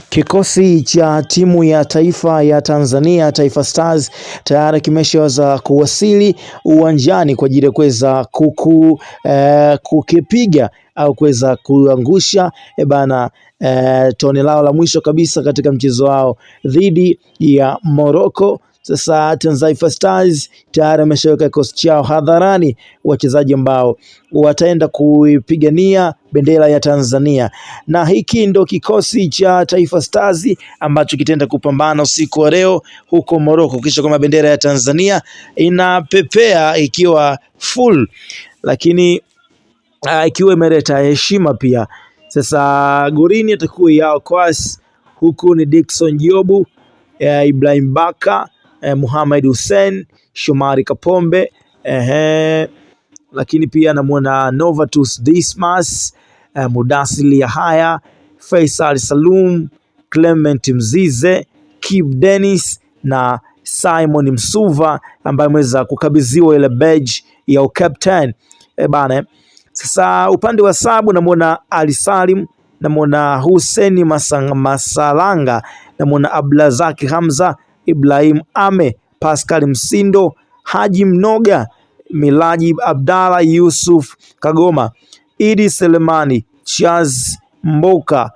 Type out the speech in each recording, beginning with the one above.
Kikosi cha timu ya taifa ya Tanzania Taifa Stars tayari kimeshaweza kuwasili uwanjani kwa ajili ya kuweza kukipiga au kuweza kuangusha tone lao la mwisho kabisa katika mchezo wao dhidi ya Morocco. Sasa Taifa Stars tayari wameshaweka kikosi chao hadharani, wachezaji ambao wataenda kuipigania bendera ya Tanzania, na hiki ndo kikosi cha Taifa Stars ambacho kitaenda kupambana usiku wa leo huko Morocco, kisha kama bendera ya Tanzania inapepea ikiwa full, lakini ikiwa imeleta heshima pia. Sasa gorini atakuwa Yao Kwas, huku ni Dickson Jobu, Ibrahim Baka, Muhammad Hussein, Shomari Kapombe, lakini pia namuona Novatus Dismas, Mudathir Yahya, Faisal Salum, Clement Mzize, Kib Dennis na Simon Msuva ambaye ameweza kukabidhiwa ile badge ya captain. Sasa upande wa sabu namuona Ali Salim, namuona Hussein Masalanga, namuona Abdulazaki Hamza, Ibrahim Ame, Pascal Msindo, Haji Mnoga, Milaji Abdalla, Yusuf Kagoma, Idi Selemani, Chaz Mboka,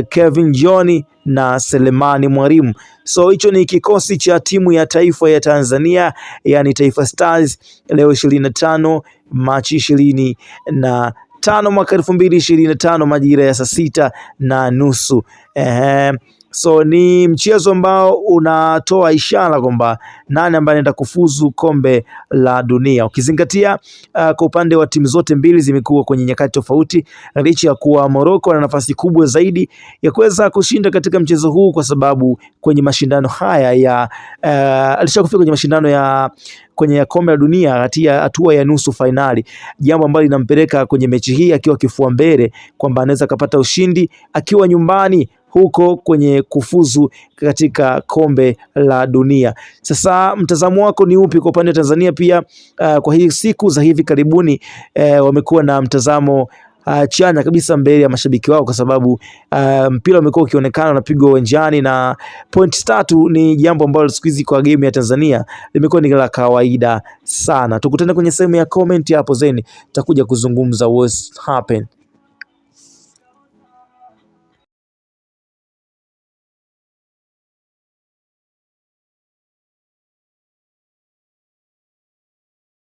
Kevin Johnny na Selemani Mwalimu. So hicho ni kikosi cha timu ya taifa ya Tanzania, yani Taifa Stars, leo 25 Machi 25 mwaka 2025 majira ya saa 6:30. So ni mchezo ambao unatoa ishara kwamba nani ambaye anaenda kufuzu kombe la dunia, ukizingatia kwa upande wa timu zote mbili zimekuwa kwenye nyakati tofauti, licha ya kuwa Morocco ana nafasi kubwa zaidi ya kuweza kushinda katika mchezo huu, kwa sababu kwenye mashindano haya alishakufika kwenye mashindano ya kwenye kombe la dunia katika hatua ya nusu fainali, jambo ambalo linampeleka kwenye mechi hii akiwa kifua mbele kwamba anaweza kupata ushindi akiwa nyumbani huko kwenye kufuzu katika kombe la dunia. Sasa mtazamo wako ni upi kwa upande wa Tanzania? Pia kwa hii siku za hivi karibuni wamekuwa na mtazamo chanya kabisa mbele ya mashabiki wao, kwa sababu mpira umekuwa ukionekana unapigwa uwanjani, na point 3 ni jambo ambalo siku hizi kwa game ya Tanzania limekuwa ni la kawaida sana. Tukutane kwenye sehemu ya comment hapo zeni, tutakuja kuzungumza what's happened.